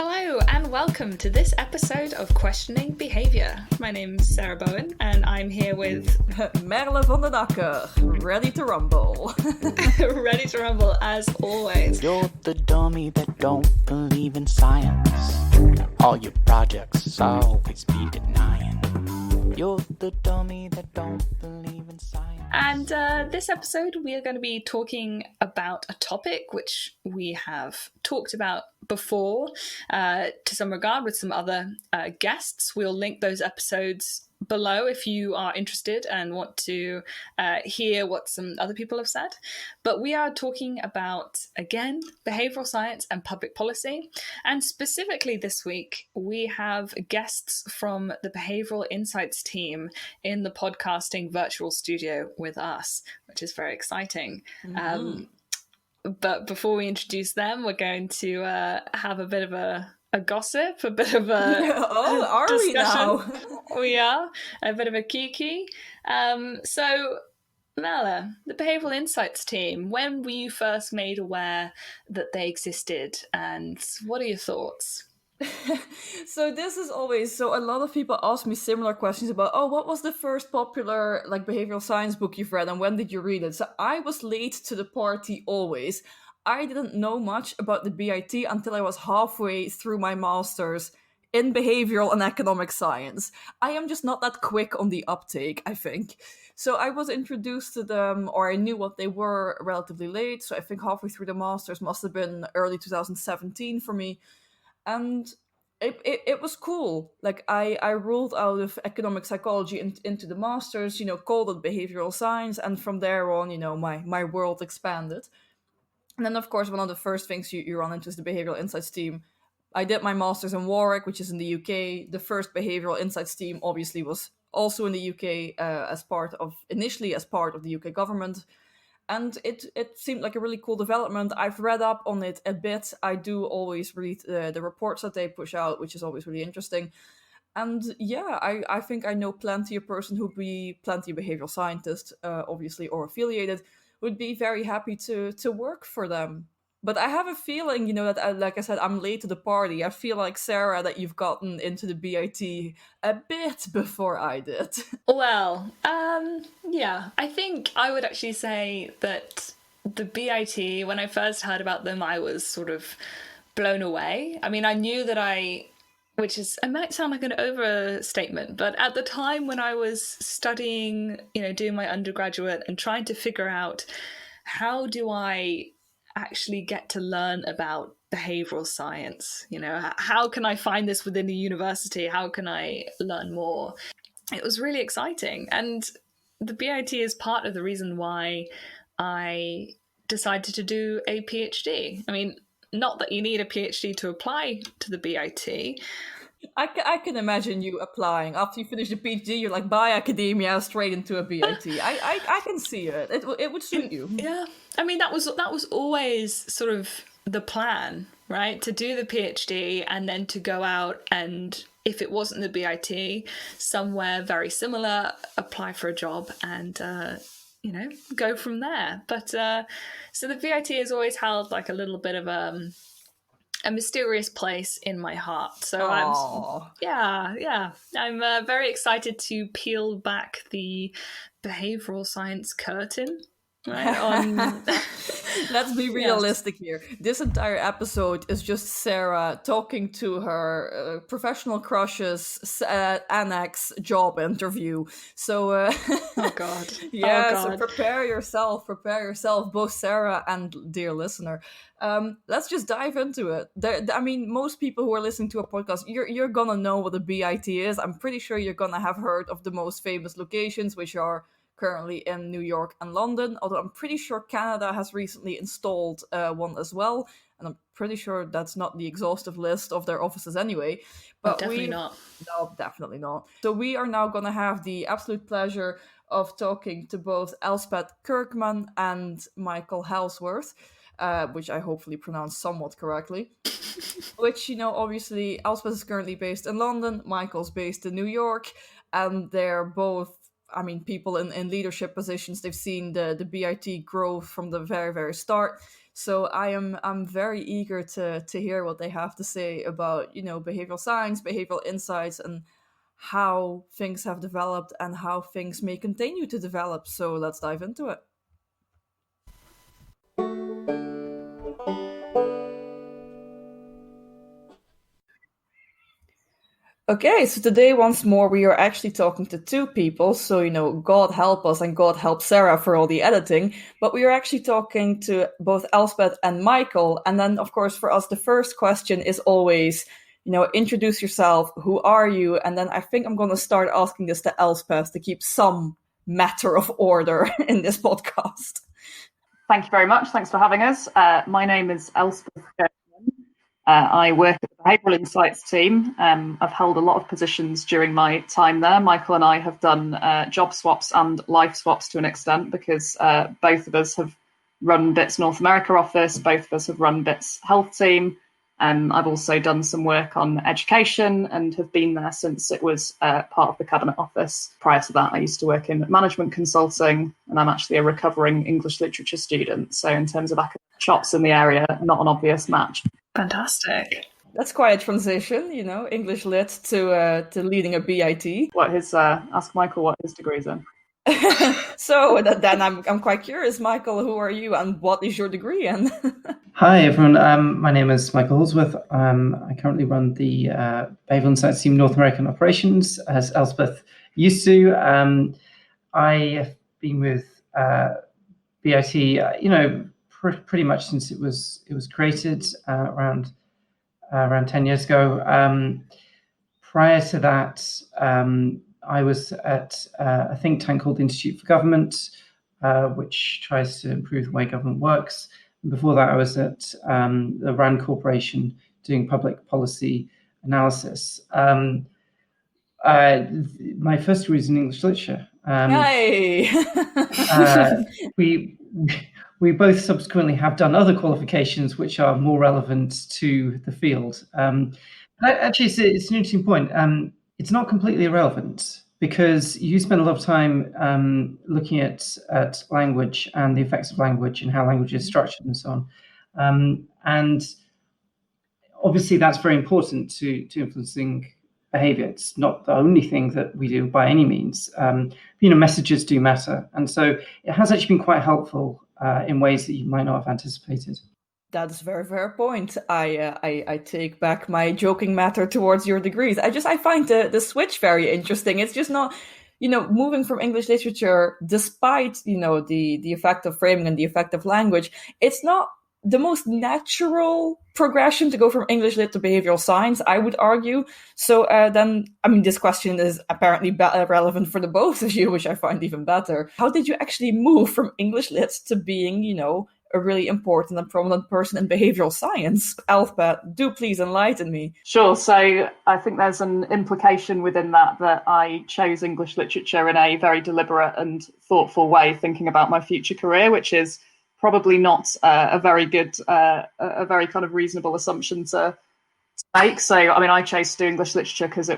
Hello and welcome to this episode of Questioning Behaviour. My name's Sarah Bowen and I'm here with Merle van den Akker, ready to rumble. ready to rumble as always. You're the dummy that don't believe in science. All your projects always be denying. You're the dummy that don't believe in science. And this episode we are going to be talking about a topic which we have talked about before to some regard with some other guests. We'll link those episodes below if you are interested and want to hear what some other people have said. But we are talking about, again, behavioural science and public policy. And specifically this week, we have guests from the Behavioural Insights team in the podcasting virtual studio with us, which is very exciting. Mm-hmm. But before we introduce them, we're going to have a bit of a gossip, a bit of a discussion. We are a bit of a kiki. So, Merle, the Behavioural Insights team, when were you first made aware that they existed, and what are your thoughts? So this is always, a lot of people ask me similar questions about, what was the first popular behavioral science book you've read and when did you read it? So I was late to the party always. I didn't know much about the BIT until I was halfway through my master's in behavioral and economic science. I am just not that quick on the uptake, I think. So I was introduced to them, or I knew what they were relatively late. So I think halfway through the master's must have been early 2017 for me. And it was cool. I rolled out of economic psychology into the master's, called it behavioral science. And from there on, my world expanded. And then, of course, one of the first things you run into is the Behavioural Insights team. I did my master's in Warwick, which is in the UK. The first Behavioural Insights team obviously was also in the UK initially as part of the UK government. And it seemed like a really cool development. I've read up on it a bit. I do always read the reports that they push out, which is always really interesting. And yeah, I think I know plenty of person who'd be plenty of behavioral scientists, obviously, or affiliated, would be very happy to work for them. But I have a feeling, that, like I said, I'm late to the party. I feel like, Sarah, that you've gotten into the BIT a bit before I did. Well, yeah, I think I would actually say that the BIT, when I first heard about them, I was sort of blown away. I mean, I knew that it might sound like an overstatement, but at the time when I was studying, doing my undergraduate and trying to figure out how do I actually get to learn about behavioral science, how can I find this within the university? How can I learn more? It was really exciting. And the BIT is part of the reason why I decided to do a PhD. I mean, not that you need a PhD to apply to the BIT. I can imagine you applying. After you finish the PhD, you're like, bye academia, straight into a BIT. I can see it. It would suit you. Yeah. I mean, that was always sort of the plan, right? To do the PhD and then to go out and, if it wasn't the BIT, somewhere very similar, apply for a job and, go from there. But so the BIT has always held like a little bit of a mysterious place in my heart. So I'm very excited to peel back the behavioral science curtain. Right? Let's be realistic here. This entire episode is just Sarah talking to her professional crushes annex job interview. So, oh God. Yeah, oh God. So prepare yourself, both Sarah and dear listener. Let's just dive into it. Most people who are listening to a podcast, you're gonna know what a BIT is. I'm pretty sure you're gonna have heard of the most famous locations, which are currently in New York and London, although I'm pretty sure Canada has recently installed one as well, and I'm pretty sure that's not the exhaustive list of their offices anyway. But definitely not. No, definitely not. So we are now going to have the absolute pleasure of talking to both Elspeth Kirkman and Michael Hallsworth, which I hopefully pronounced somewhat correctly. Which, obviously Elspeth is currently based in London, Michael's based in New York, and they're both people in leadership positions. They've seen the BIT grow from the very, very start. So I'm very eager to hear what they have to say about, behavioral science, behavioral insights, and how things have developed and how things may continue to develop. So let's dive into it. Okay, so today, once more, we are actually talking to two people. So, God help us and God help Sarah for all the editing. But we are actually talking to both Elspeth and Michael. And then, of course, for us, the first question is always, introduce yourself. Who are you? And then I think I'm going to start asking this to Elspeth to keep some matter of order in this podcast. Thank you very much. Thanks for having us. My name is Elspeth Kirkman. I work at the Behavioural Insights team. I've held a lot of positions during my time there. Michael and I have done job swaps and life swaps to an extent, because both of us have run BITS North America office, both of us have run BITS health team. I've also done some work on education and have been there since it was part of the Cabinet Office. Prior to that, I used to work in management consulting, and I'm actually a recovering English literature student. So in terms of academic chops in the area, not an obvious match. Fantastic. That's quite a transition, English lit to leading a BIT. Ask Michael what his degree's in. So then I'm quite curious, Michael, who are you and what is your degree in? Hi, everyone. My name is Michael Hallsworth. I currently run the Behavioural Insights team North American operations, as Elspeth used to. I have been with BIT, pretty much since it was created around 10 years ago. Prior to that, I was at a think tank called the Institute for Government, which tries to improve the way government works. And before that, I was at the RAND Corporation doing public policy analysis. My first degree is in English literature. Hey! We both subsequently have done other qualifications which are more relevant to the field. Actually, it's an interesting point. It's not completely irrelevant, because you spend a lot of time looking at language and the effects of language and how language is structured and so on. And obviously that's very important to influencing behavior. It's not the only thing that we do by any means. Messages do matter. And so it has actually been quite helpful in ways that you might not have anticipated. That is a very fair point. I take back my joking matter towards your degrees. I find the switch very interesting. It's just not, moving from English literature, despite, the effect of framing and the effect of language, it's not the most natural progression to go from English lit to behavioral science, I would argue. So this question is apparently relevant for the both of you, which I find even better. How did you actually move from English lit to being, a really important and prominent person in behavioral science? Elspeth, do please enlighten me. Sure. So I think there's an implication within that I chose English literature in a very deliberate and thoughtful way, thinking about my future career, which is probably not a very good, a very kind of reasonable assumption to make. So, I chose to do English literature because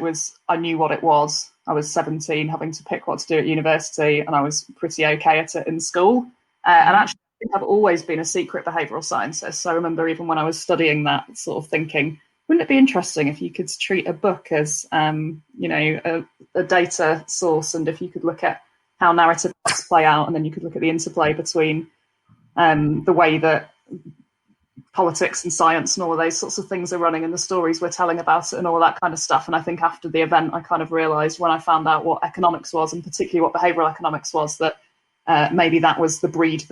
I knew what it was. I was 17, having to pick what to do at university, and I was pretty okay at it in school. And actually, I think I've always been a secret behavioural scientist. So I remember even when I was studying that, sort of thinking, wouldn't it be interesting if you could treat a book as, a data source, and if you could look at how narrative play out, and then you could look at the interplay between the way that politics and science and all of those sorts of things are running and the stories we're telling about it and all that kind of stuff. And I think after the event, I kind of realised, when I found out what economics was, and particularly what behavioural economics was, that maybe that was the breed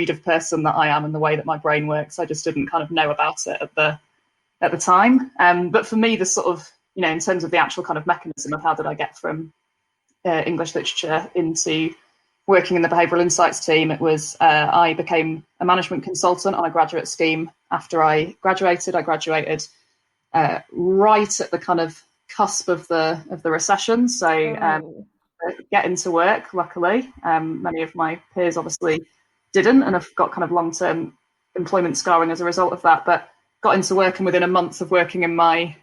of person that I am and the way that my brain works. I just didn't kind of know about it at the time. But for me, the sort of, in terms of the actual kind of mechanism of how did I get from English literature into working in the Behavioural Insights team, it was I became a management consultant on a graduate scheme after I graduated. I graduated right at the kind of cusp of the recession. So get into work, luckily. Many of my peers obviously didn't, and have got kind of long-term employment scarring as a result of that, but got into work, and within a month of working in my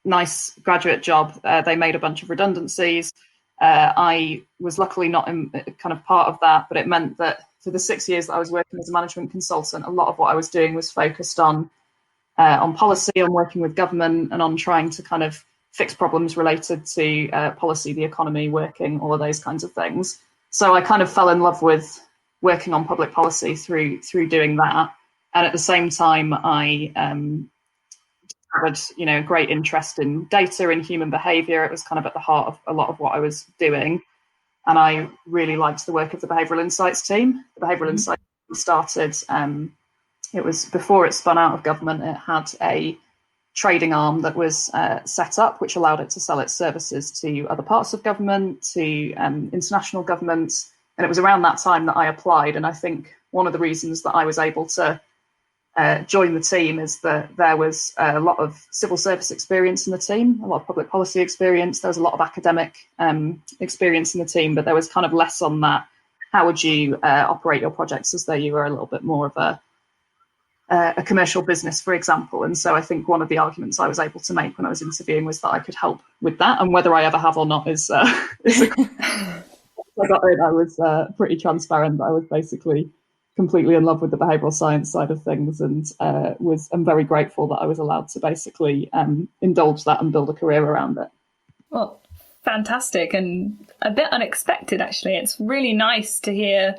nice graduate job, they made a bunch of redundancies. I was luckily not in kind of part of that, but it meant that for the 6 years that I was working as a management consultant, a lot of what I was doing was focused on policy, on working with government, and on trying to kind of fix problems related to policy, the economy, working, all of those kinds of things. So I kind of fell in love with working on public policy through doing that. And at the same time, I discovered, great interest in data and human behaviour. It was kind of at the heart of a lot of what I was doing. And I really liked the work of the Behavioural Insights team. The Behavioural Insights team started, it was before it spun out of government. It had a trading arm that was set up, which allowed it to sell its services to other parts of government, to international governments. And it was around that time that I applied. And I think one of the reasons that I was able to join the team is that there was a lot of civil service experience in the team, a lot of public policy experience. There was a lot of academic experience in the team, but there was kind of less on that. How would you operate your projects as though you were a little bit more of a commercial business, for example? And so I think one of the arguments I was able to make when I was interviewing was that I could help with that. And whether I ever have or not is I was pretty transparent that I was basically completely in love with the behavioural science side of things, and I'm very grateful that I was allowed to basically indulge that and build a career around it. Well, fantastic, and a bit unexpected, actually. It's really nice to hear,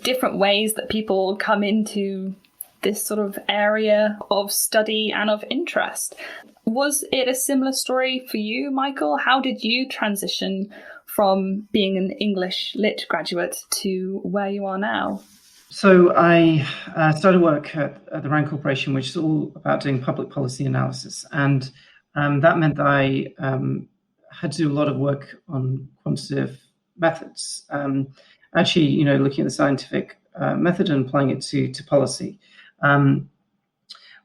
different ways that people come into this sort of area of study and of interest. Was it a similar story for you, Michael? How did you transition from being an English lit graduate to where you are now? So I started work at the RAND Corporation, which is all about doing public policy analysis. And that meant that I had to do a lot of work on quantitative methods. Actually, looking at the scientific method and applying it to policy,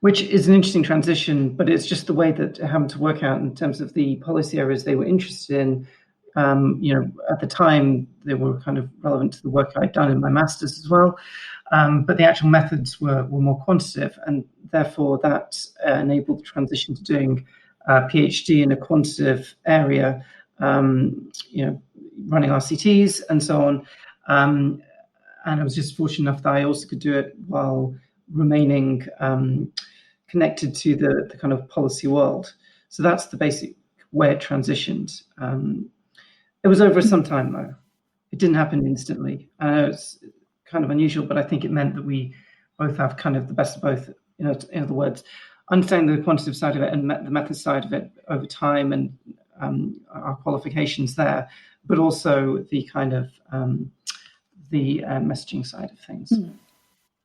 which is an interesting transition, but it's just the way that it happened to work out in terms of the policy areas they were interested in. At the time, they were kind of relevant to the work I'd done in my master's as well. But the actual methods were more quantitative, and therefore that enabled the transition to doing a PhD in a quantitative area, running RCTs and so on. And I was just fortunate enough that I also could do it while remaining connected to the kind of policy world. So that's the basic way it transitioned. It was over some time, though. It didn't happen instantly. I know it's kind of unusual, but I think it meant that we both have kind of the best of both, in other words, understanding the quantitative side of it and the method side of it over time, and our qualifications there, but also the kind of the messaging side of things.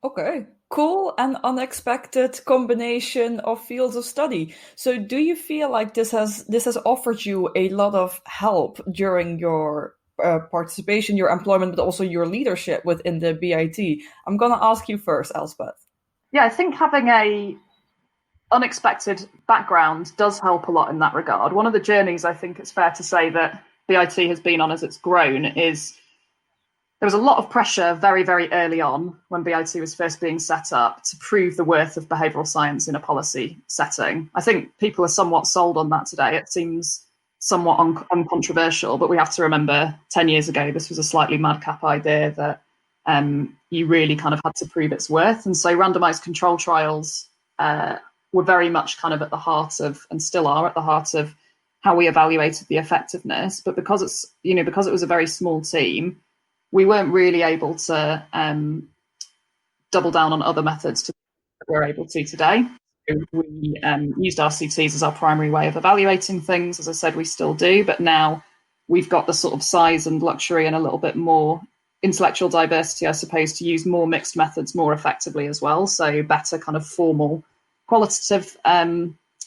Okay, cool and unexpected combination of fields of study. So do you feel like this has offered you a lot of help during your participation, your employment, but also your leadership within the BIT? I'm going to ask you first, Elspeth. Yeah, I think having a unexpected background does help a lot in that regard. One of the journeys I think it's fair to say that BIT has been on as it's grown is there was a lot of pressure very, very early on when BIT was first being set up to prove the worth of behavioural science in a policy setting. I think people are somewhat sold on that today. It seems somewhat uncontroversial, but we have to remember 10 years ago, this was a slightly madcap idea that you really kind of had to prove its worth. And so randomised control trials were very much kind of at the heart of, and still are at the heart of, how we evaluated the effectiveness. But because it was a very small team, we weren't really able to double down on other methods that we're able to today. So we used RCTs as our primary way of evaluating things. As I said, we still do, but now we've got the sort of size and luxury and a little bit more intellectual diversity, I suppose, to use more mixed methods more effectively as well. So better kind of formal qualitative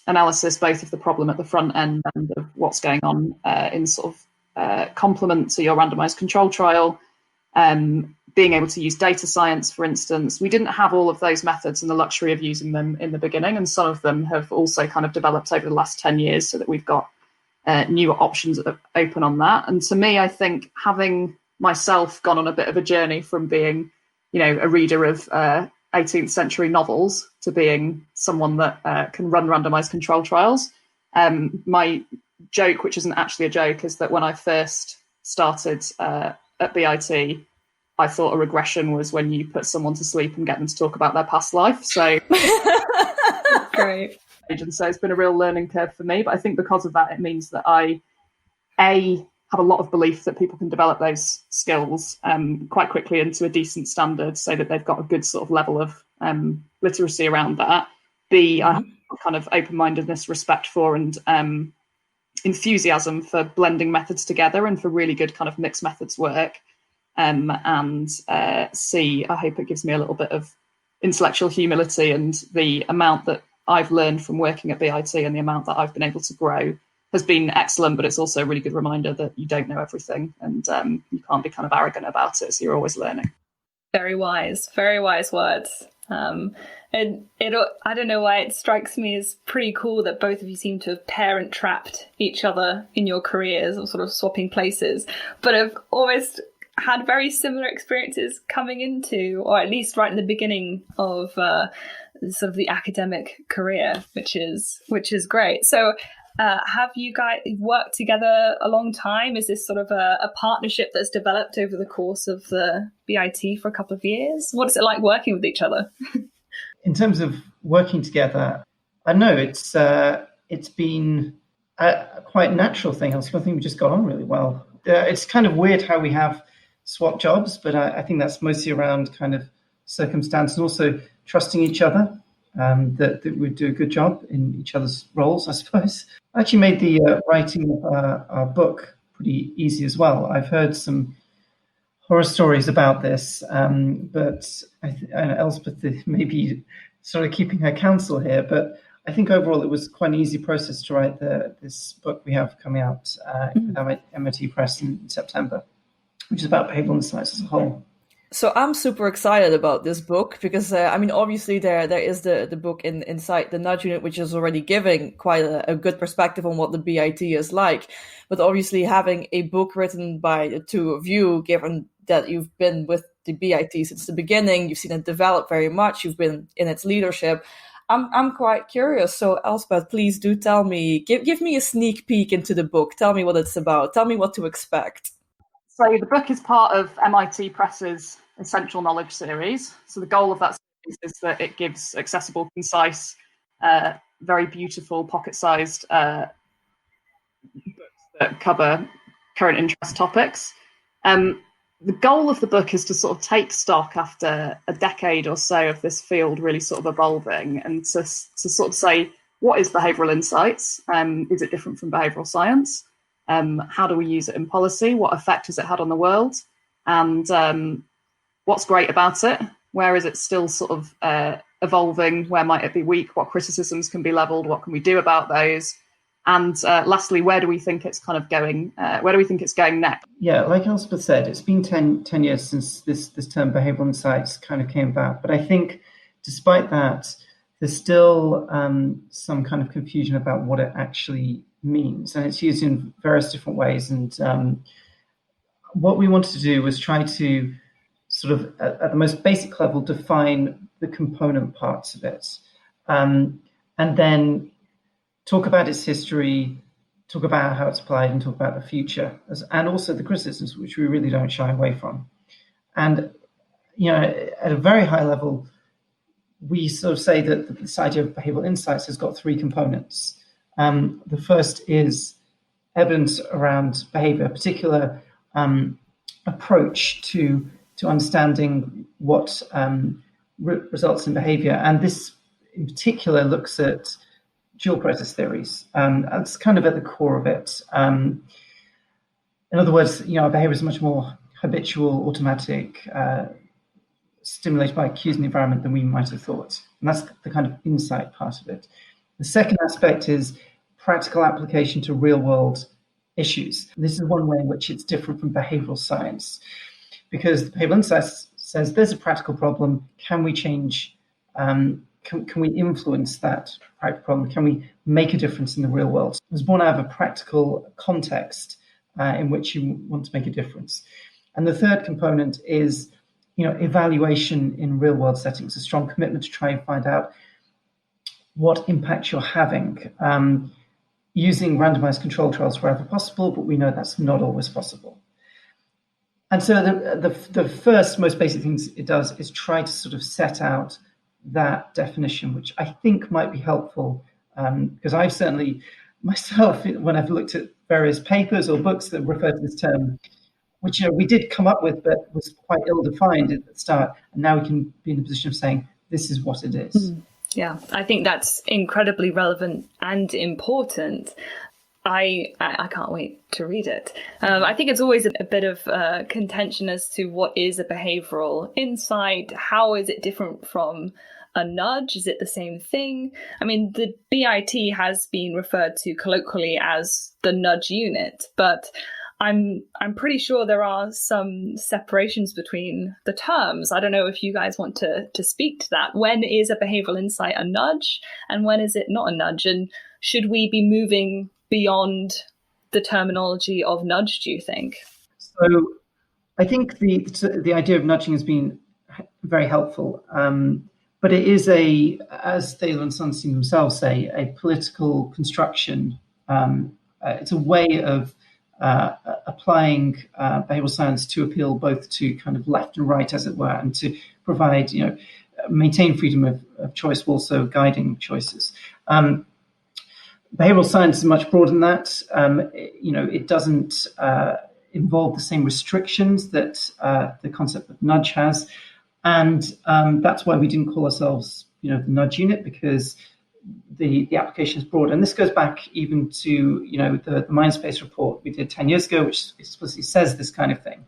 analysis, both of the problem at the front end and of what's going on in sort of complement to your randomized control trial. Being able to use data science, for instance. We didn't have all of those methods and the luxury of using them in the beginning, and some of them have also kind of developed over the last 10 years so that we've got newer options open on that. And to me, I think having myself gone on a bit of a journey from being, a reader of 18th century novels to being someone that can run randomized control trials. My joke, which isn't actually a joke, is that when I first started at BIT, I thought a regression was when you put someone to sleep and get them to talk about their past life. So Great. and so it's been a real learning curve for me. But I think because of that, it means that I have a lot of belief that people can develop those skills quite quickly into a decent standard, so that they've got a good sort of level of literacy around that. B, I have kind of open-mindedness, respect for, and enthusiasm for blending methods together and for really good kind of mixed methods work. And C, I hope it gives me a little bit of intellectual humility, and the amount that I've learned from working at BIT and the amount that I've been able to grow has been excellent, but it's also a really good reminder that you don't know everything, and you can't be kind of arrogant about it, so you're always learning. Very wise words. And I don't know why it strikes me as pretty cool that both of you seem to have parent trapped each other in your careers, or sort of swapping places, but have almost had very similar experiences coming into, or at least right in the beginning of sort of the academic career, which is great. So have you guys worked together a long time? Is this sort of a partnership that's developed over the course of the BIT for a couple of years? What is it like working with each other? In terms of working together, I know it's been a quite natural thing. I think we just got on really well. It's kind of weird how we have swap jobs, but I think that's mostly around kind of circumstance and also trusting each other, that we do a good job in each other's roles, I suppose. I actually made the writing of our book pretty easy as well. I've heard some horror stories about this, but Elspeth may be sort of keeping her counsel here, but I think overall it was quite an easy process to write this book we have coming out with MIT Press in September, which is about behavioural insights as a whole. So I'm super excited about this book because, obviously there is the book inside the Nudge Unit, which is already giving quite a good perspective on what the BIT is like. But obviously having a book written by the two of you, given that you've been with the BIT since the beginning, you've seen it develop very much, you've been in its leadership. I'm quite curious. So Elspeth, please do tell me, give me a sneak peek into the book. Tell me what it's about. Tell me what to expect. So the book is part of MIT Press's Essential Knowledge series. So the goal of that series is that it gives accessible, concise, very beautiful, pocket-sized books that cover current interest topics. The goal of the book is to sort of take stock after a decade or so of this field really sort of evolving, and to sort of say, what is behavioural insights? Is it different from behavioural science? How do we use it in policy? What effect has it had on the world? And what's great about it? Where is it still sort of evolving? Where might it be weak? What criticisms can be levelled? What can we do about those? And lastly, where do we think it's kind of going? Where do we think it's going next? Yeah, like Elspeth said, it's been 10 years since this term behavioural insights kind of came about. But I think despite that, there's still some kind of confusion about what it actually means. And it's used in various different ways. And what we wanted to do was try to sort of, at the most basic level, define the component parts of it. And then talk about its history, talk about how it's applied, and talk about the future, and also the criticisms, which we really don't shy away from. And, at a very high level, we sort of say that this idea of behavioural insights has got three components. The first is evidence around behaviour, a particular approach to understanding what results in behaviour. And this in particular looks at dual process theories. That's kind of at the core of it. In other words, behaviour is much more habitual, automatic, stimulated by cues in the environment than we might have thought. And that's the kind of insight part of it. The second aspect is practical application to real-world issues. This is one way in which it's different from behavioural science, because behavioural insights says there's a practical problem. Can we change? Can we influence that practical problem? Can we make a difference in the real world? It was born out of a practical context in which you want to make a difference. And the third component is, evaluation in real world settings, a strong commitment to try and find out what impact you're having, using randomized control trials wherever possible, but we know that's not always possible. And so the first most basic things it does is try to sort of set out that definition, which I think might be helpful, because I've certainly myself, when I've looked at various papers or books that refer to this term, which we did come up with, but was quite ill-defined at the start, and now we can be in a position of saying this is what it is. Yeah, I think that's incredibly relevant and important. I can't wait to read it. I think it's always a bit of contention as to what is a behavioural insight. How is it different from a nudge? Is it the same thing? I mean, the BIT has been referred to colloquially as the nudge unit, but I'm pretty sure there are some separations between the terms. I don't know if you guys want to speak to that. When is a behavioural insight a nudge, and when is it not a nudge? And should we be moving beyond the terminology of nudge, do you think? So I think the idea of nudging has been very helpful, but it is as Thaler and Sunstein themselves say, a political construction. It's a way of applying behavioral science to appeal both to kind of left and right, as it were, and to provide, maintain freedom of choice, while also guiding choices. Behavioral science is much broader than that. It doesn't involve the same restrictions that the concept of nudge has, and that's why we didn't call ourselves, the nudge unit, because the application is broad. And this goes back even to the Mindspace report we did 10 years ago, which explicitly says this kind of thing,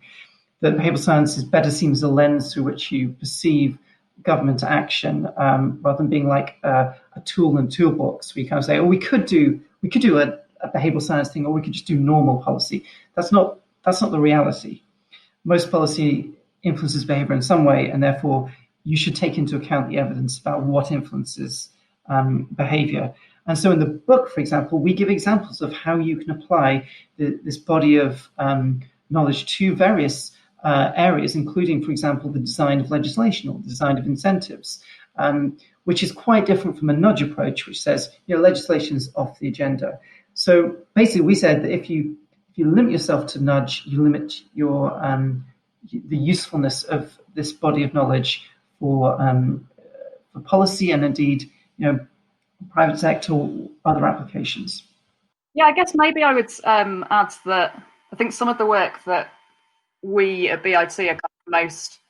that behavioral science is better seen as a lens through which you perceive government action, rather than being like a tool and toolbox. We kind of say, we could do a behavioral science thing, or we could just do normal policy. That's not the reality. Most policy influences behavior in some way, and therefore you should take into account the evidence about what influences behavior. And so in the book, for example, we give examples of how you can apply this body of knowledge to various areas, including, for example, the design of legislation or the design of incentives, which is quite different from a nudge approach, which says, legislation is off the agenda. So basically, we said that if you limit yourself to nudge, you limit your the usefulness of this body of knowledge for policy and indeed, private sector or other applications. Yeah, I guess maybe I would add that I think some of the work that we at BIT are kind of most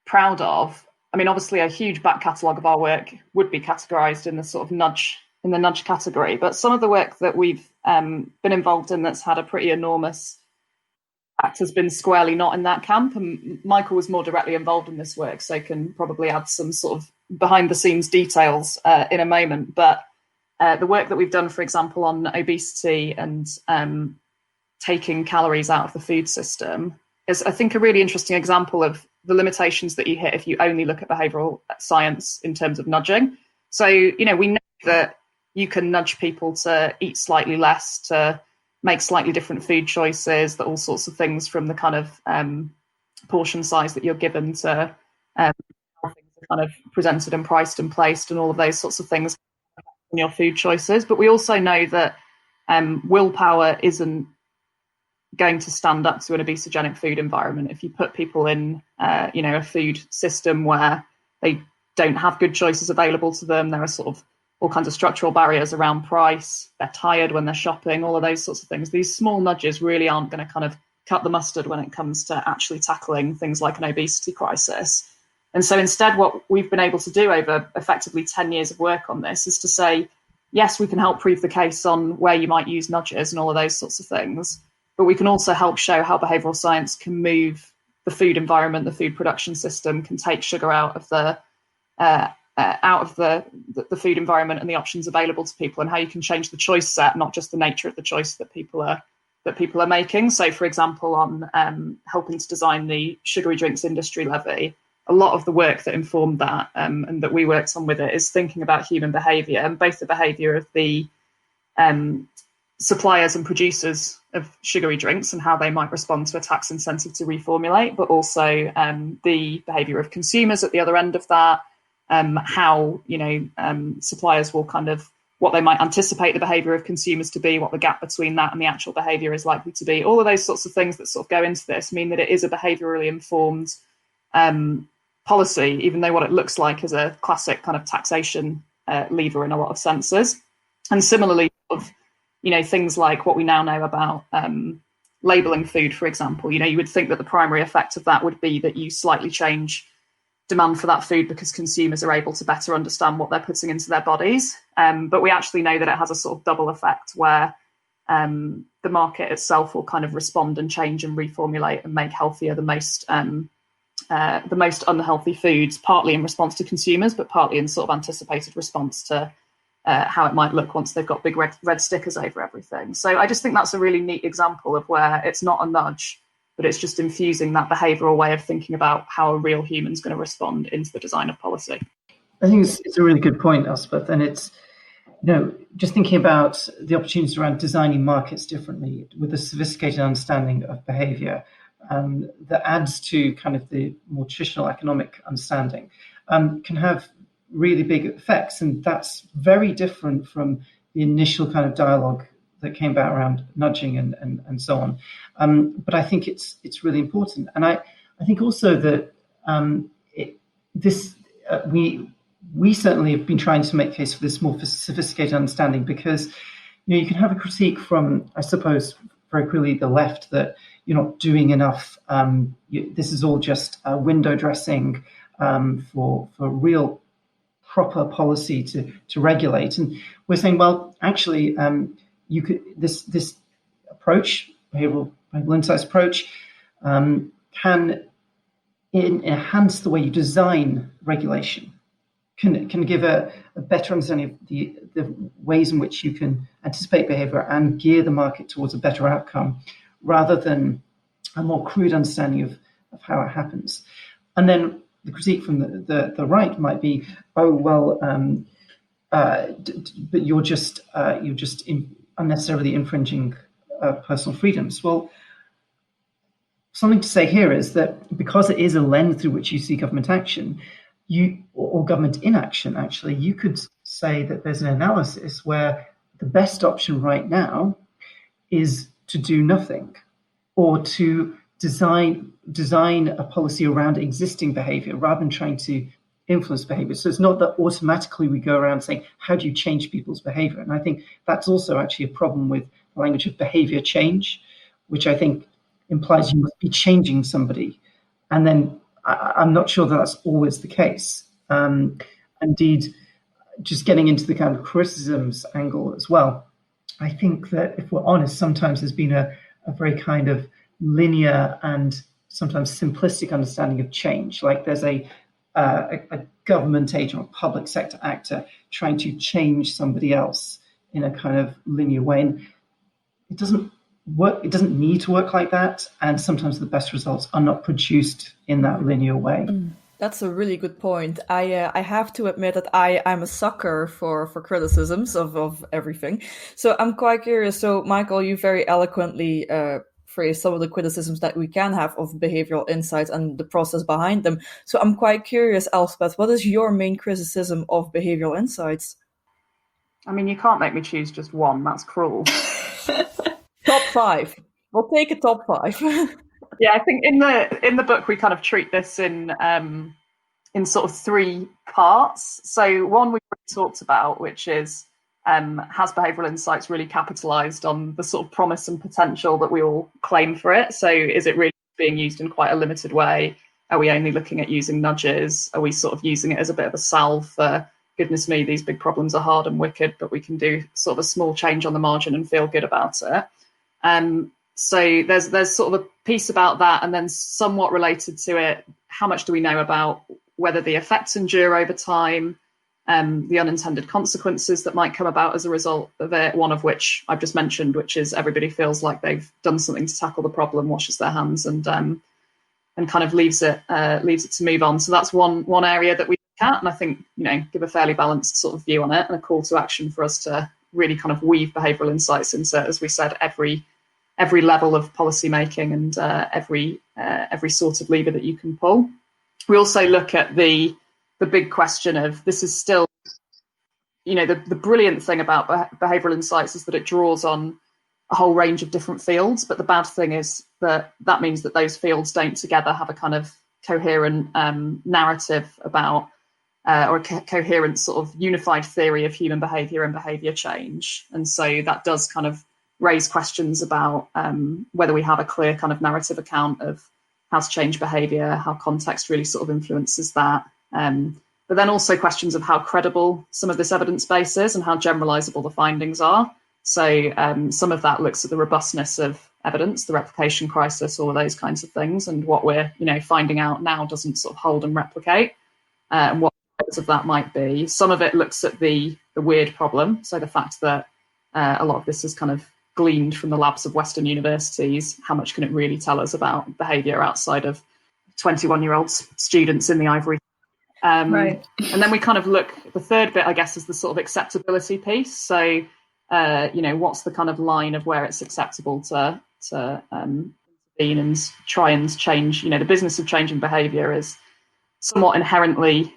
proud of, I mean, obviously a huge back catalogue of our work would be categorised in the sort of nudge category, but some of the work that we've been involved in that's had a pretty enormous impact has been squarely not in that camp. And Michael was more directly involved in this work, so can probably add some sort of behind the scenes details in a moment. But the work that we've done, for example, on obesity and taking calories out of the food system is, I think, a really interesting example of the limitations that you hit if you only look at behavioural science in terms of nudging. So, we know that you can nudge people to eat slightly less, to make slightly different food choices, that all sorts of things, from the kind of portion size that you're given to how things are kind of presented and priced and placed and all of those sorts of things in your food choices. But we also know that willpower isn't going to stand up to an obesogenic food environment. If you put people in a food system where they don't have good choices available to them, there are sort of all kinds of structural barriers around price, they're tired when they're shopping, all of those sorts of things. These small nudges really aren't going to kind of cut the mustard when it comes to actually tackling things like an obesity crisis. And so instead, what we've been able to do over effectively 10 years of work on this is to say, yes, we can help prove the case on where you might use nudges and all of those sorts of things, but we can also help show how behavioural science can move the food environment, the food production system, can take sugar out of the food environment and the options available to people, and how you can change the choice set, not just the nature of the choice that people are making. So, for example, on helping to design the sugary drinks industry levy, a lot of the work that informed that and that we worked on with it is thinking about human behaviour, and both the behaviour of the suppliers and producers of sugary drinks and how they might respond to a tax incentive to reformulate, but also the behaviour of consumers at the other end of that, how suppliers will kind of what they might anticipate the behaviour of consumers to be, what the gap between that and the actual behaviour is likely to be. All of those sorts of things that sort of go into this mean that it is a behaviourally informed policy, even though what it looks like is a classic kind of taxation lever in a lot of senses. And similarly, things like what we now know about labelling food, for example, you would think that the primary effect of that would be that you slightly change demand for that food because consumers are able to better understand what they're putting into their bodies. But we actually know that it has a sort of double effect where the market itself will kind of respond and change and reformulate and make healthier the most unhealthy foods, partly in response to consumers, but partly in sort of anticipated response to how it might look once they've got big red stickers over everything. So I just think that's a really neat example of where it's not a nudge, but it's just infusing that behavioural way of thinking about how a real human's going to respond into the design of policy. I think it's a really good point, Elspeth, and it's, just thinking about the opportunities around designing markets differently with a sophisticated understanding of behaviour that adds to kind of the more traditional economic understanding can have really big effects. And that's very different from the initial kind of dialogue that came about around nudging and so on. But I think it's really important. And I think also that we certainly have been trying to make case for this more sophisticated understanding, because you can have a critique from, I suppose, very clearly the left that you're not doing enough. This is all just window dressing for real proper policy to regulate. And we're saying, well, actually, you could this approach, behavioral insights approach, can enhance the way you design regulation. Can give a better understanding of the ways in which you can anticipate behaviour and gear the market towards a better outcome, rather than a more crude understanding of how it happens. And then the critique from the right might be, but you're just unnecessarily infringing personal freedoms. Well, something to say here is that because it is a lens through which you see government action, or government inaction, actually, you could say that there's an analysis where the best option right now is to do nothing, or to design a policy around existing behaviour rather than trying to influence behaviour. So it's not that automatically we go around saying, how do you change people's behaviour? And I think that's also actually a problem with the language of behaviour change, which I think implies you must be changing somebody. And then I'm not sure that that's always the case. Indeed, just getting into the kind of criticisms angle as well, I think that if we're honest, sometimes there's been a very kind of linear and sometimes simplistic understanding of change. Like there's a government agent or public sector actor trying to change somebody else in a kind of linear way. And it doesn't work. It doesn't need to work like that. And sometimes the best results are not produced in that linear way. That's a really good point. I have to admit that I'm a sucker for criticisms of everything. So I'm quite curious. So Michael, you very eloquently phrased some of the criticisms that we can have of behavioral insights and the process behind them. So I'm quite curious, Elspeth, what is your main criticism of behavioral insights? I mean, you can't make me choose just one. That's cruel. Top 5. We'll take a top 5. Yeah, I think in the book we kind of treat this in sort of 3 parts. So one we've talked about, which is has behavioural insights really capitalised on the sort of promise and potential that we all claim for it? So is it really being used in quite a limited way? Are we only looking at using nudges? Are we sort of using it as a bit of a salve for, goodness me, these big problems are hard and wicked, but we can do sort of a small change on the margin and feel good about it? So there's sort of a piece about that, and then somewhat related to it, how much do we know about whether the effects endure over time, the unintended consequences that might come about as a result of it, one of which I've just mentioned, which is everybody feels like they've done something to tackle the problem, washes their hands and kind of leaves it to move on. So that's one area that we look at, and I think, give a fairly balanced sort of view on it and a call to action for us to really kind of weave behavioural insights into, as we said, every level of policy making and every sort of lever that you can pull. We also look at the big question of, this is still the brilliant thing about behavioural insights is that it draws on a whole range of different fields. But the bad thing is that means that those fields don't together have a kind of coherent narrative about or a coherent sort of unified theory of human behaviour and behaviour change. And so that does kind of raise questions about whether we have a clear kind of narrative account of how to change behaviour, how context really sort of influences that. But then also questions of how credible some of this evidence base is and how generalisable the findings are. So some of that looks at the robustness of evidence, the replication crisis, all of those kinds of things, and what we're finding out now doesn't sort of hold and replicate, and what of that might be. Some of it looks at the weird problem, so the fact that a lot of this is kind of gleaned from the labs of Western universities. How much can it really tell us about behaviour outside of 21-year-old students in the ivory? Right. And then we kind of look, the third bit, I guess, is the sort of acceptability piece. So, what's the kind of line of where it's acceptable to intervene and try and change? The business of changing behaviour is somewhat inherently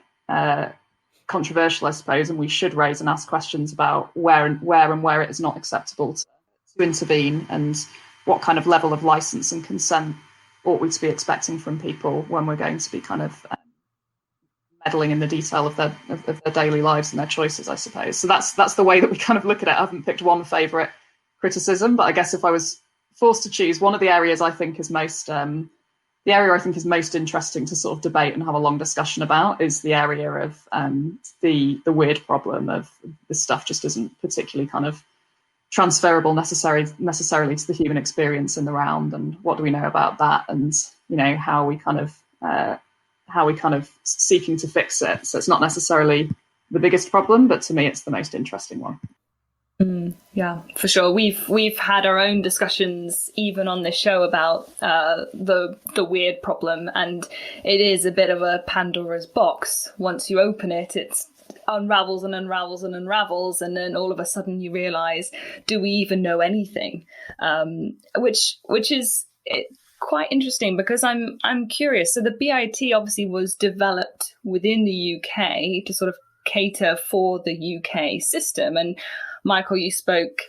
controversial, I suppose, and we should raise and ask questions about where it is not acceptable to intervene, and what kind of level of license and consent ought we to be expecting from people when we're going to be kind of meddling in the detail of their daily lives and their choices, I suppose. So that's the way that we kind of look at it. I haven't picked one favourite criticism, but I guess if I was forced to choose, one of the areas I think is most interesting to sort of debate and have a long discussion about is the area of the weird problem of this stuff just isn't particularly kind of transferable necessarily to the human experience in the round, and what do we know about that, and how we kind of seeking to fix it. So it's not necessarily the biggest problem, but to me it's the most interesting one. Yeah, for sure. We've had our own discussions even on this show about the weird problem, and it is a bit of a Pandora's box. Once you open it, it's unravels and unravels and unravels, and then all of a sudden you realise, do we even know anything? Which is quite interesting, because I'm curious. So the BIT obviously was developed within the UK to sort of cater for the UK system, and Michael, you spoke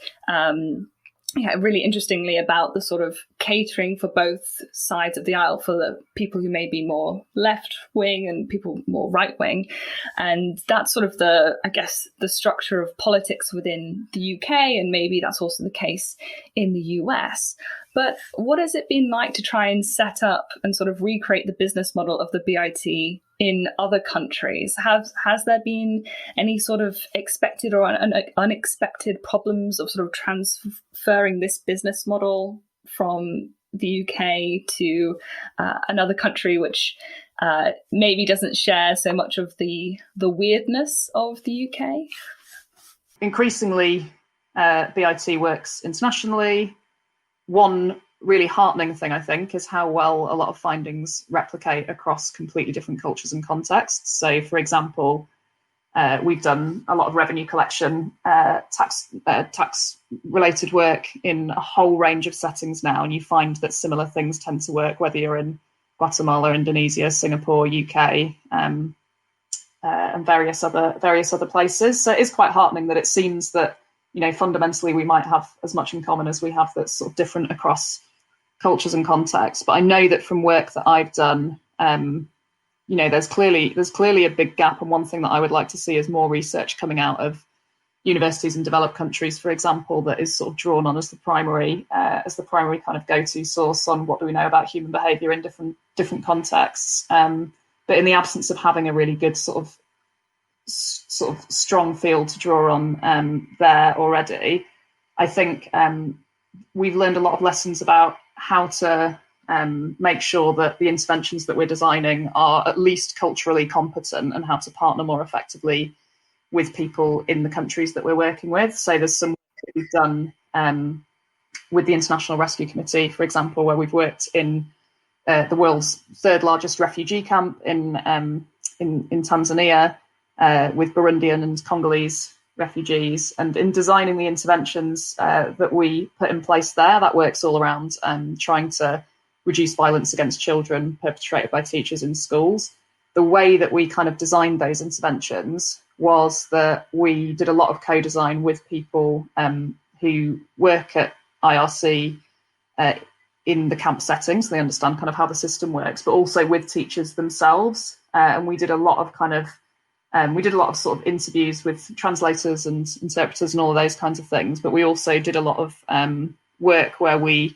really interestingly about the sort of catering for both sides of the aisle, for the people who may be more left wing and people more right wing, and that's sort of the structure of politics within the UK, and maybe that's also the case in the US. But what has it been like to try and set up and sort of recreate the business model of the BIT in other countries? Has there been any sort of expected or unexpected problems of sort of transferring this business model from the UK to another country which maybe doesn't share so much of the weirdness of the UK? Increasingly, BIT works internationally. One really heartening thing, I think, is how well a lot of findings replicate across completely different cultures and contexts. So, for example, we've done a lot of revenue collection, tax-related work in a whole range of settings now, and you find that similar things tend to work, whether you're in Guatemala, Indonesia, Singapore, UK, and various other places. So it is quite heartening that it seems that fundamentally we might have as much in common as we have that's sort of different across cultures and contexts. But I know that from work that I've done, there's clearly a big gap. And one thing that I would like to see is more research coming out of universities in developed countries, for example, that is sort of drawn on as the primary kind of go-to source on what do we know about human behaviour in different contexts. But in the absence of having a really good sort of strong field to draw on there already, I think we've learned a lot of lessons about how to make sure that the interventions that we're designing are at least culturally competent, and how to partner more effectively with people in the countries that we're working with. So there's some work that we've done with the International Rescue Committee, for example, where we've worked in the world's third largest refugee camp in Tanzania, with Burundian and Congolese refugees, and in designing the interventions that we put in place there, that works all around trying to reduce violence against children perpetrated by teachers in schools. The way that we kind of designed those interventions was that we did a lot of co-design with people who work at IRC in the camp setting, so they understand kind of how the system works, but also with teachers themselves. And we did a lot of sort of interviews with translators and interpreters and all of those kinds of things. But we also did a lot of work where we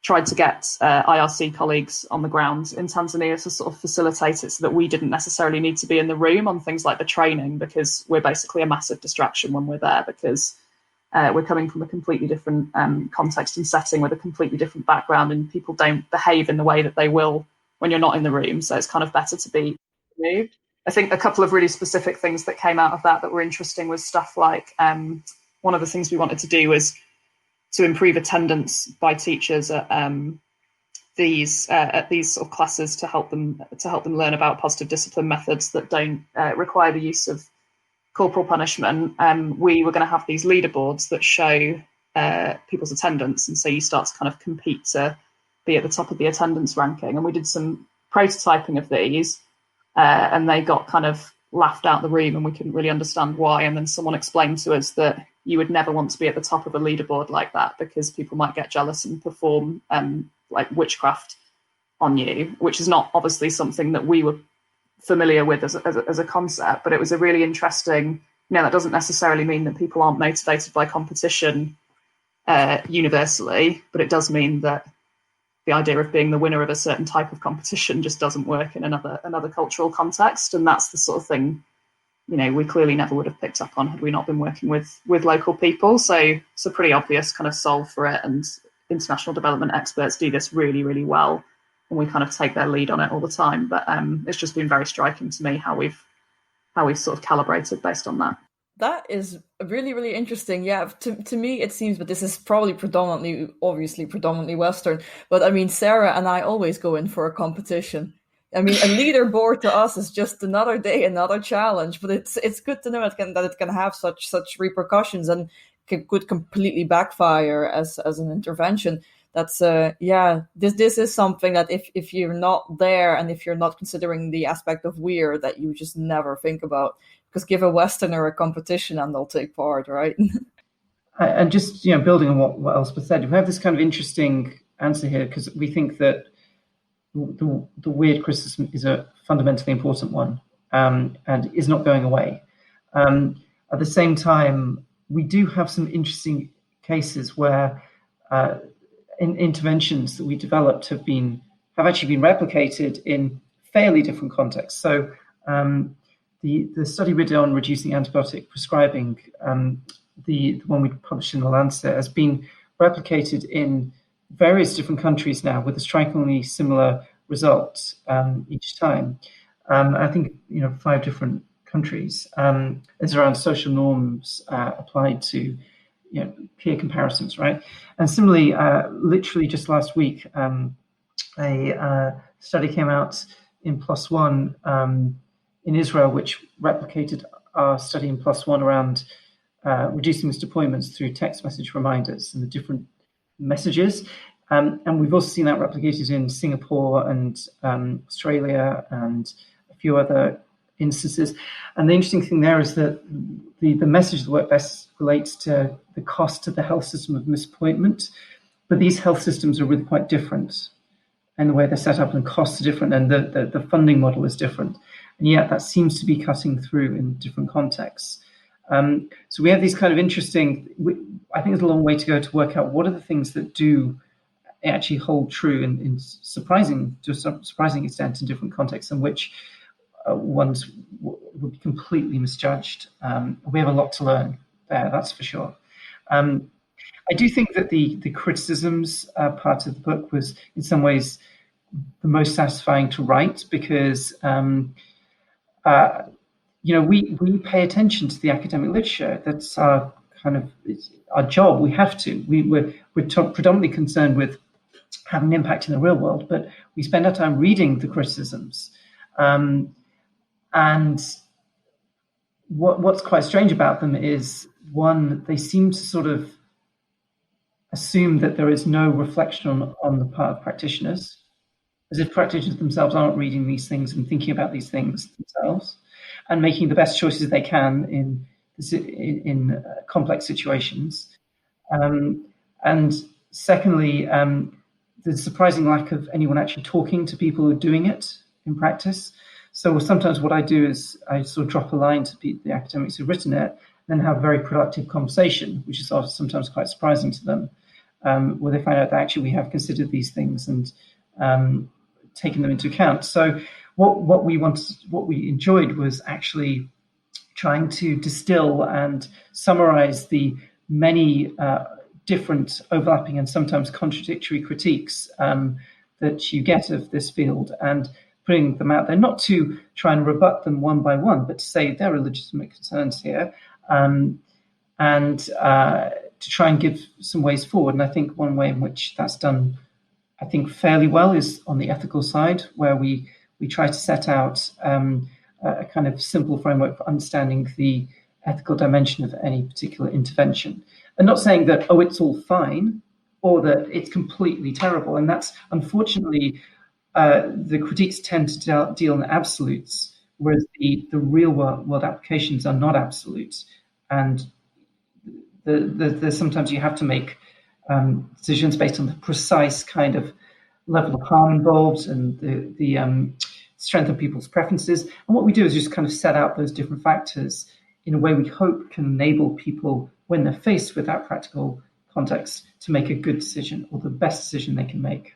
tried to get IRC colleagues on the ground in Tanzania to sort of facilitate it so that we didn't necessarily need to be in the room on things like the training, because we're basically a massive distraction when we're there, because we're coming from a completely different context and setting with a completely different background, and people don't behave in the way that they will when you're not in the room. So it's kind of better to be removed. I think a couple of really specific things that came out of that were interesting was stuff like one of the things we wanted to do was to improve attendance by teachers at these sort of classes to help them learn about positive discipline methods that don't require the use of corporal punishment. We were going to have these leaderboards that show people's attendance, and so you start to kind of compete to be at the top of the attendance ranking. And we did some prototyping of these, and they got kind of laughed out the room, and we couldn't really understand why. And then someone explained to us that you would never want to be at the top of a leaderboard like that, because people might get jealous and perform like witchcraft on you, which is not obviously something that we were familiar with as a concept. But it was a really interesting, that doesn't necessarily mean that people aren't motivated by competition universally, but it does mean that the idea of being the winner of a certain type of competition just doesn't work in another cultural context. And that's the sort of thing, we clearly never would have picked up on had we not been working with local people. So it's a pretty obvious kind of solve for it, and international development experts do this really, really well, and we kind of take their lead on it all the time. But it's just been very striking to me how we've sort of calibrated based on that. That is really, really interesting. Yeah, to me it seems, but this is probably predominantly Western. But I mean, Sarah and I always go in for a competition. I mean, a leaderboard to us is just another day, another challenge. But it's good to know that it can have such repercussions and could completely backfire as an intervention. That's this is something that if you're not there, and if you're not considering the aspect of weird, that you just never think about. Because give a Westerner a competition and they'll take part, right? And just building on what Elspeth said, we have this kind of interesting answer here, because we think that the weird criticism is a fundamentally important one, and is not going away. At the same time, we do have some interesting cases where interventions that we developed have actually been replicated in fairly different contexts. So the study we did on reducing antibiotic prescribing, the one we published in The Lancet, has been replicated in various different countries now with a strikingly similar result each time. I think 5 different countries. It's around social norms applied to peer comparisons, right? And similarly, literally just last week, a study came out in PLOS One in Israel, which replicated our study in PLOS One around reducing missed appointments through text message reminders and the different messages. And we've also seen that replicated in Singapore and Australia and a few other instances. And the interesting thing there is that the message that worked best relates to the cost to the health system of misappointment. But these health systems are really quite different, and the way they're set up and costs are different, and the funding model is different. And yet that seems to be cutting through in different contexts. So we have these kind of interesting, I think there's a long way to go to work out what are the things that do actually hold true to a surprising extent in different contexts, and which ones would be completely misjudged. We have a lot to learn there, that's for sure. I do think that the criticisms part of the book was in some ways the most satisfying to write, because we pay attention to the academic literature. That's our our job. We have to. We're predominantly concerned with having an impact in the real world, but we spend our time reading the criticisms. And what's quite strange about them is, one, they seem to sort of assume that there is no reflection on the part of practitioners, as if practitioners themselves aren't reading these things and thinking about these things themselves. and making the best choices they can in complex situations. And secondly, the surprising lack of anyone actually talking to people who are doing it in practice. So sometimes what I do is I sort of drop a line to the academics who've written it, then have a very productive conversation, which is sometimes quite surprising to them, where they find out that actually we have considered these things and taken them into account. So what we enjoyed was actually trying to distill and summarize the many different overlapping and sometimes contradictory critiques that you get of this field, and putting them out there, not to try and rebut them one by one, but to say there are legitimate concerns here, and to try and give some ways forward. And I think one way in which that's done, I think, fairly well is on the ethical side, where we try to set out a kind of simple framework for understanding the ethical dimension of any particular intervention. And not saying that, oh, it's all fine, or that it's completely terrible. And that's, unfortunately, the critiques tend to deal in absolutes, whereas the real world applications are not absolute. And there's sometimes you have to make decisions based on the precise kind of level of harm involved and the strength of people's preferences. And what we do is just kind of set out those different factors in a way we hope can enable people, when they're faced with that practical context, to make a good decision, or the best decision they can make.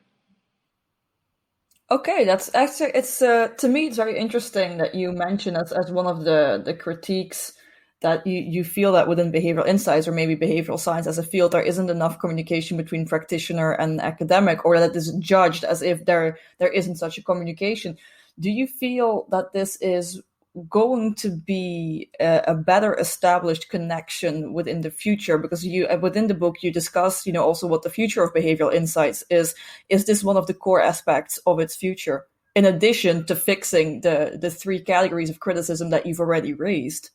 Okay, that's actually, it's to me it's very interesting that you mention as one of the critiques that you feel that within behavioral insights, or maybe behavioral science as a field, there isn't enough communication between practitioner and academic, or that it is judged as if there isn't such a communication. Do you feel that this is going to be a better established connection within the future? Because you within the book you discuss, also what the future of behavioral insights is. Is this one of the core aspects of its future, in addition to fixing the three categories of criticism that you've already raised?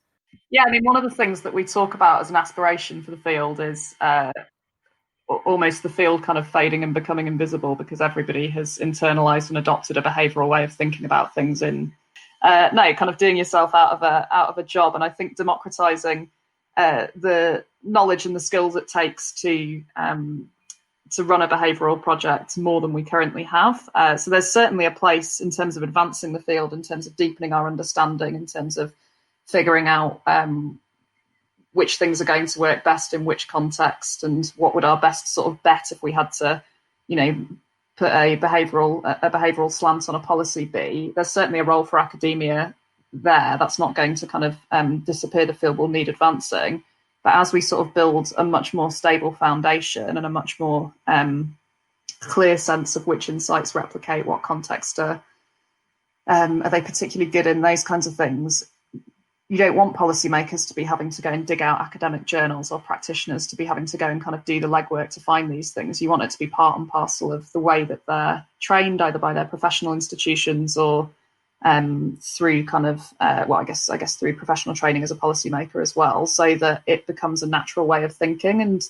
Yeah, I mean, one of the things that we talk about as an aspiration for the field is almost the field kind of fading and becoming invisible, because everybody has internalized and adopted a behavioral way of thinking about things in kind of doing yourself out of a job. And I think democratizing the knowledge and the skills it takes to run a behavioral project more than we currently have. So there's certainly a place in terms of advancing the field, in terms of deepening our understanding, in terms of figuring out which things are going to work best in which context, and what would our best sort of bet if we had to, put a behavioural slant on a policy be. There's certainly a role for academia there. That's not going to kind of disappear. The field will need advancing. But as we sort of build a much more stable foundation and a much more clear sense of which insights replicate what context are they particularly good in, those kinds of things, you don't want policymakers to be having to go and dig out academic journals, or practitioners to be having to go and kind of do the legwork to find these things. You want it to be part and parcel of the way that they're trained, either by their professional institutions or through kind of, I guess through professional training as a policymaker as well, so that it becomes a natural way of thinking. And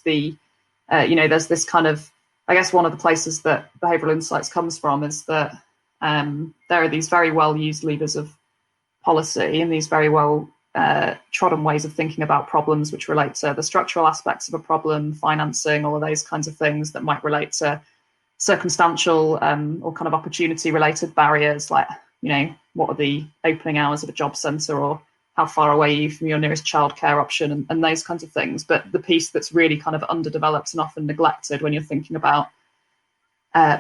there's this kind of, I guess one of the places that behavioural insights comes from is that there are these very well used levers of policy and these very well trodden ways of thinking about problems, which relate to the structural aspects of a problem, financing, all of those kinds of things that might relate to circumstantial or kind of opportunity related barriers, like, what are the opening hours of a job centre, or how far away are you from your nearest childcare option, and those kinds of things. But the piece that's really kind of underdeveloped and often neglected when you're thinking about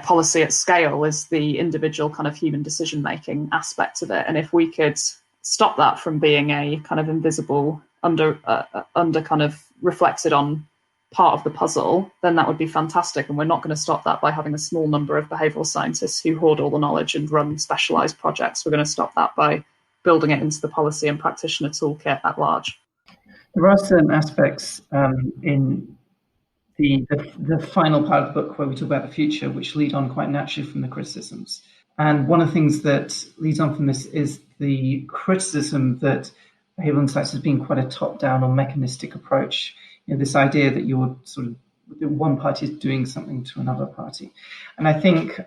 policy at scale is the individual kind of human decision-making aspect of it. And if we could stop that from being a kind of invisible, under kind of reflected on part of the puzzle, then that would be fantastic. And we're not going to stop that by having a small number of behavioural scientists who hoard all the knowledge and run specialised projects. We're going to stop that by building it into the policy and practitioner toolkit at large. There are certain aspects in the final part of the book where we talk about the future, which lead on quite naturally from the criticisms. And one of the things that leads on from this is the criticism that behavioural insights has been quite a top-down or mechanistic approach. This idea that you're sort of, one party is doing something to another party. And I think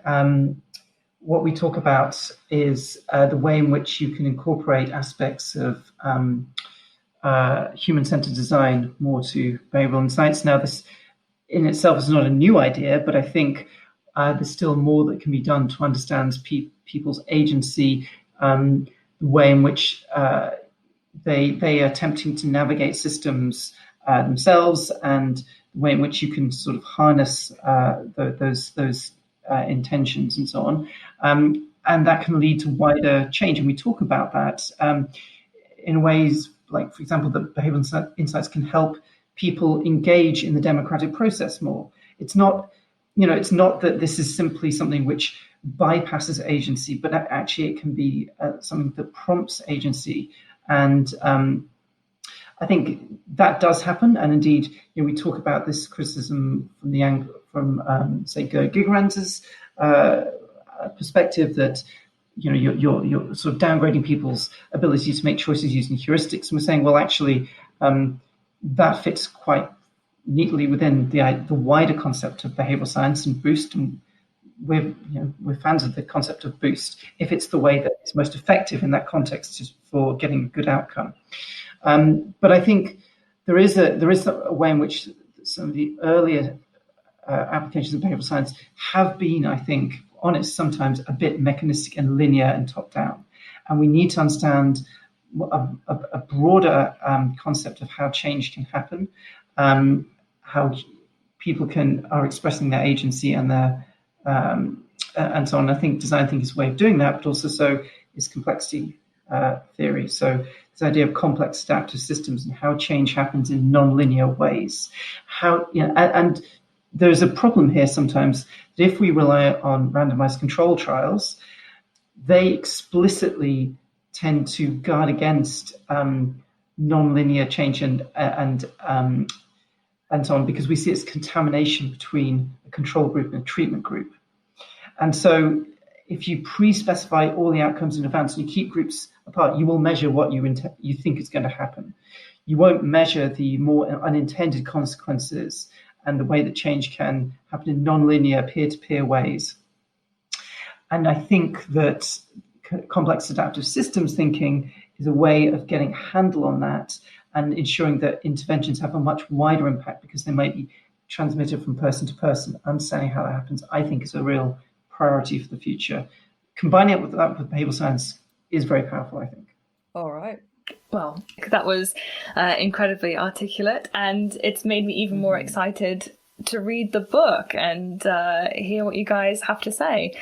what we talk about is the way in which you can incorporate aspects of human-centered design more to behavioral insights. Now, this in itself is not a new idea, but I think there's still more that can be done to understand people's agency, the way in which they are attempting to navigate systems themselves, and the way in which you can sort of harness those intentions and so on. And that can lead to wider change. And we talk about that in ways like, for example, that behavioral insights can help people engage in the democratic process more. It's not that this is simply something which bypasses agency, but actually it can be something that prompts agency. And I think that does happen. And indeed, we talk about this criticism from the angle from say Gigerendz's perspective that you're sort of downgrading people's ability to make choices using heuristics. And we're saying, well, actually, that fits quite neatly within the wider concept of behavioral science and boost. And we're fans of the concept of boost if it's the way that it's most effective in that context for getting a good outcome. But I think there is a way in which some of the earlier applications of behavioral science have been, I think, honest, sometimes a bit mechanistic and linear and top-down. And we need to understand a broader concept of how change can happen, how people are expressing their agency and their and so on. I think design thinking is a way of doing that, but also so is complexity theory. So this idea of complex adaptive systems and how change happens in non-linear ways. And there's a problem here sometimes that if we rely on randomized control trials, they explicitly tend to guard against non-linear change and so on, because we see it's contamination between a control group and a treatment group. And so if you pre-specify all the outcomes in advance and you keep groups apart, you will measure what you think is going to happen. You won't measure the more unintended consequences and the way that change can happen in non-linear peer-to-peer ways. And I think that complex adaptive systems thinking is a way of getting a handle on that and ensuring that interventions have a much wider impact because they might be transmitted from person to person. Understanding how that happens, I think, is a real priority for the future. Combining it with behavioral science is very powerful, I think. All right. Well, that was incredibly articulate, and it's made me even more excited to read the book and hear what you guys have to say.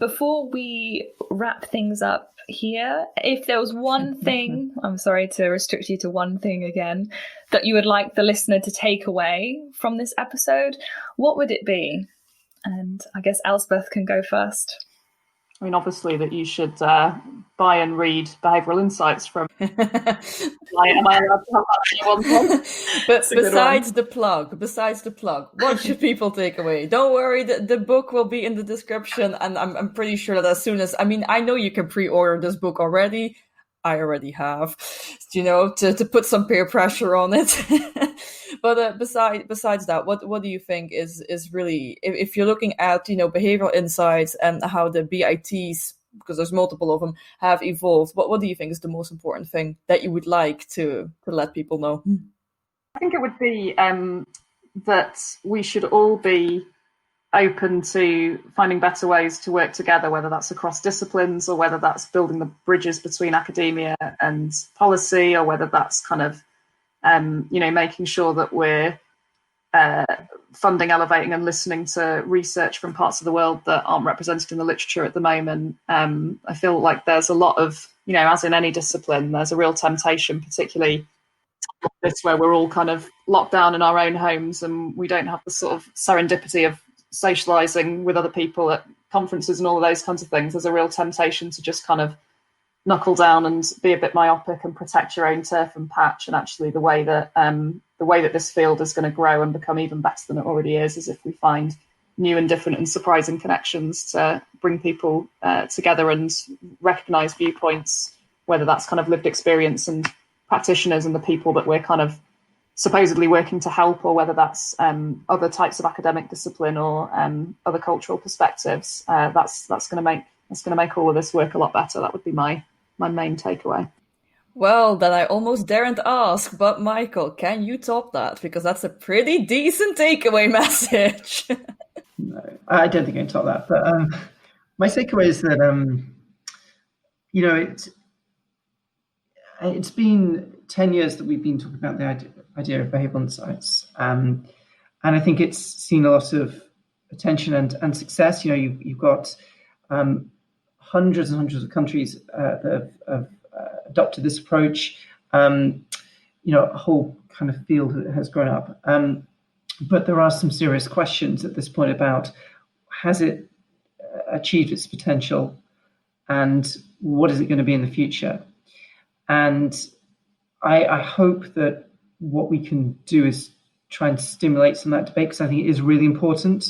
Before we wrap things up here, if there was one thing, I'm sorry to restrict you to one thing again, that you would like the listener to take away from this episode, what would it be? And I guess Elspeth can go first. I mean, obviously that you should buy and read Behavioural Insights from. Am I allowed to have that one? But besides the plug, what should people take away? Don't worry, the book will be in the description, and I'm pretty sure that as soon as, I know you can pre-order this book already. I already have, to put some peer pressure on it. But besides that, what do you think is really, if you're looking at, behavioral insights and how the BITs, because there's multiple of them, have evolved, what do you think is the most important thing that you would like to let people know? I think it would be that we should all be open to finding better ways to work together, whether that's across disciplines or whether that's building the bridges between academia and policy, or whether that's kind of, making sure that we're funding, elevating and listening to research from parts of the world that aren't represented in the literature at the moment. I feel like there's a lot of, as in any discipline, there's a real temptation, particularly this where we're all kind of locked down in our own homes and we don't have the sort of serendipity of socializing with other people at conferences and all of those kinds of things. There's a real temptation to just kind of knuckle down and be a bit myopic and protect your own turf and patch. And actually the way that this field is going to grow and become even better than it already is if we find new and different and surprising connections to bring people together and recognize viewpoints, whether that's kind of lived experience and practitioners and the people that we're kind of supposedly working to help, or whether that's other types of academic discipline or other cultural perspectives. That's going to make all of this work a lot better. That would be my main takeaway. Well, then I almost daren't ask, but Michael, can you top that? Because that's a pretty decent takeaway message. No, I don't think I can top that. But my takeaway is that it's been 10 years that we've been talking about the idea of behavioural insights, and I think it's seen a lot of attention and success. You've got hundreds and hundreds of countries that have adopted this approach. A whole kind of field has grown up. But there are some serious questions at this point about, has it achieved its potential, and what is it going to be in the future? And I hope that what we can do is try and stimulate some of that debate, because I think it is really important.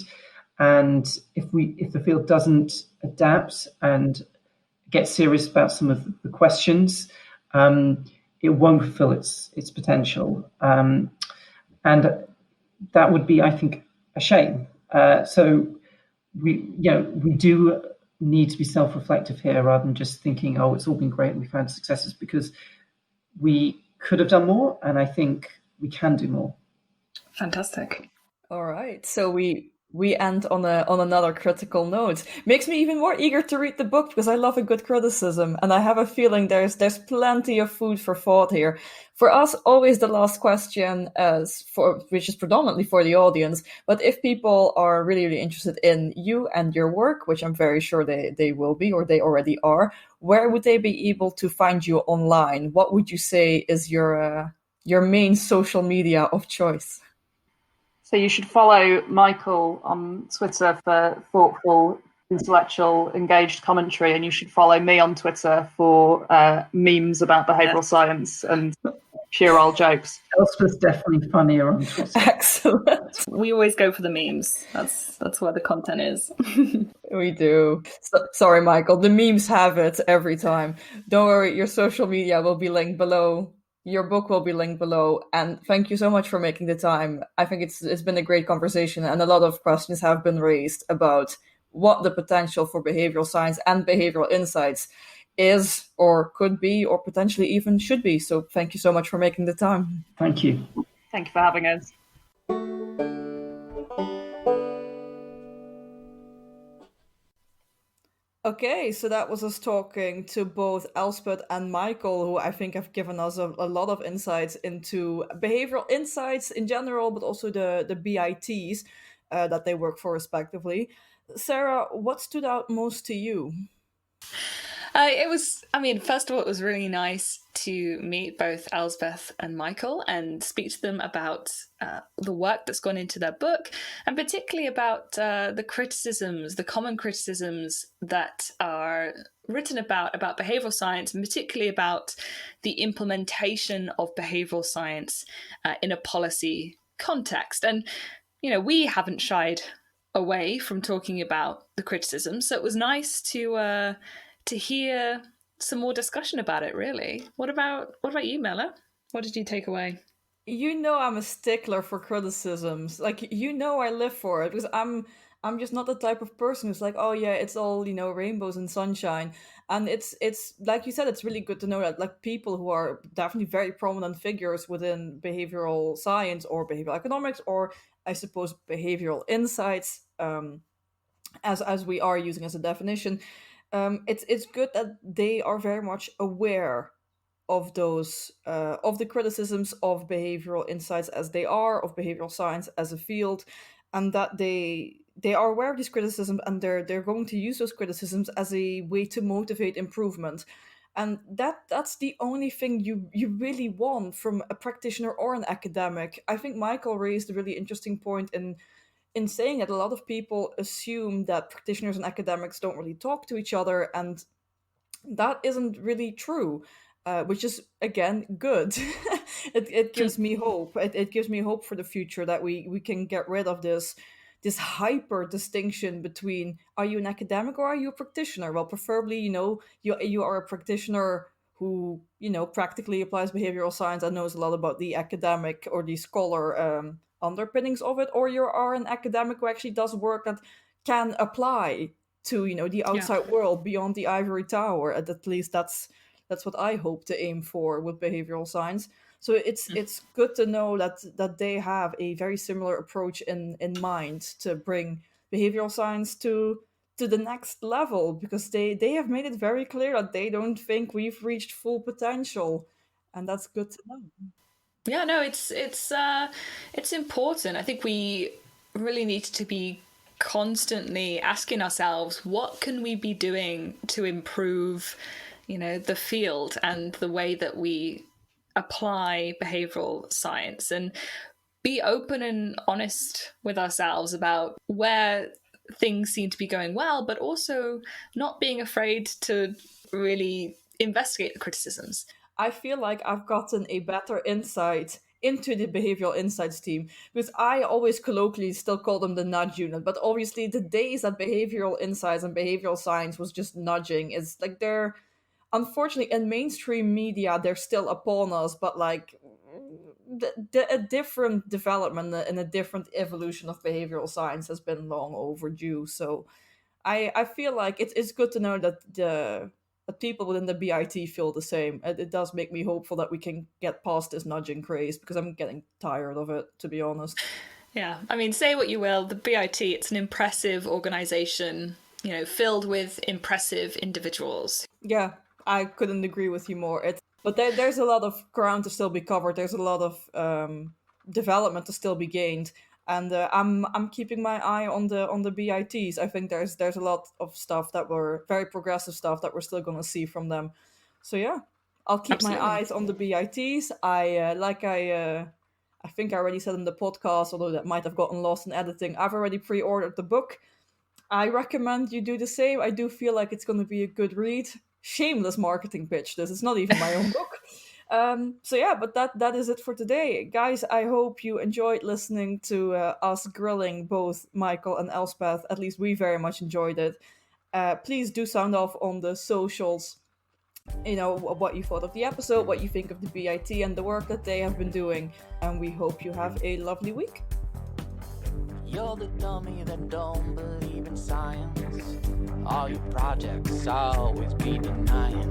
And if the field doesn't adapt and get serious about some of the questions, it won't fulfill its potential. And that would be, I think, a shame. So we do need to be self-reflective here, rather than just thinking, oh, it's all been great and we've had successes, because we could have done more, and I think we can do more. Fantastic. All right, so we end on another critical note. Makes me even more eager to read the book, because I love a good criticism, and I have a feeling there's plenty of food for thought here. For us, always the last question which is predominantly for the audience, but if people are really, really interested in you and your work, which I'm very sure they will be, or they already are, where would they be able to find you online? What would you say is your main social media of choice? So you should follow Michael on Twitter for thoughtful, intellectual, engaged commentary, and you should follow me on Twitter for memes about behavioural science and sheer old jokes. Elspeth's definitely funnier on Twitter. Excellent. We always go for the memes. That's where the content is. We do. Sorry, Michael. The memes have it every time. Don't worry, your social media will be linked below. Your book will be linked below, and thank you so much for making the time. I think it's been a great conversation, and a lot of questions have been raised about what the potential for behavioral science and behavioral insights is, or could be, or potentially even should be. So thank you so much for making the time. Thank you. Thank you for having us. Okay, so that was us talking to both Elspeth and Michael, who I think have given us a lot of insights into behavioral insights in general, but also the BITs that they work for respectively. Sarah, what stood out most to you? First of all, it was really nice to meet both Elspeth and Michael and speak to them about the work that's gone into their book, and particularly about the common criticisms that are written about behavioural science, and particularly about the implementation of behavioural science in a policy context. And, we haven't shied away from talking about the criticisms, so it was nice to hear some more discussion about it, really. What about you, Mella? What did you take away? I'm a stickler for criticisms. I live for it, because I'm just not the type of person who's like, oh yeah, it's all, rainbows and sunshine. And it's like you said, it's really good to know that, like, people who are definitely very prominent figures within behavioral science or behavioral economics, or I suppose behavioral insights, as we are using as a definition, it's good that they are very much aware of those of the criticisms of behavioral insights as they are, of behavioral science as a field, and that they are aware of these criticisms, and they're going to use those criticisms as a way to motivate improvement. And that's the only thing you really want from a practitioner or an academic. I think Michael raised a really interesting point in saying that a lot of people assume that practitioners and academics don't really talk to each other, and that isn't really true, which is, again, good. It gives me hope. It gives me hope for the future, that we can get rid of this hyper distinction between, are you an academic or are you a practitioner? Well, preferably, you are a practitioner who, practically applies behavioral science and knows a lot about the academic or the scholar underpinnings of it, or you are an academic who actually does work that can apply to, the outside world beyond the ivory tower. At least that's what I hope to aim for with behavioral science. So it's good to know that they have a very similar approach in mind to bring behavioral science to the next level, because they have made it very clear that they don't think we've reached full potential, and that's good to know. Yeah, no, it's important. I think we really need to be constantly asking ourselves, what can we be doing to improve, the field and the way that we apply behavioral science, and be open and honest with ourselves about where things seem to be going well, but also not being afraid to really investigate the criticisms. I feel like I've gotten a better insight into the behavioral insights team, because I always colloquially still call them the nudge unit, but obviously the days that behavioral insights and behavioral science was just nudging is like, they're unfortunately in mainstream media, they're still upon us, but like a different development and a different evolution of behavioral science has been long overdue. So I feel like it's good to know that the people within the BIT feel the same. It does make me hopeful that we can get past this nudging craze, because I'm getting tired of it, to be honest. Yeah, I mean, say what you will, the BIT, it's an impressive organisation, filled with impressive individuals. Yeah, I couldn't agree with you more. But there's a lot of ground to still be covered. There's a lot of development to still be gained, and I'm keeping my eye on the BITs. I think there's a lot of stuff that were very progressive stuff that we're still going to see from them. So yeah, I'll keep my eyes on the BITs. I think I already said in the podcast, although that might have gotten lost in editing, I've already pre-ordered the book. I recommend you do the same. I do feel like it's going to be a good read. Shameless marketing pitch. This is not even my own book. So yeah, but that is it for today, guys. I hope you enjoyed listening to us grilling both Michael and Elspeth. At least we very much enjoyed it. Please do sound off on the socials, what you thought of the episode, what you think of the BIT and the work that they have been doing, and we hope you have a lovely week. You're the dummy that don't believe in science. All your projects always be denying.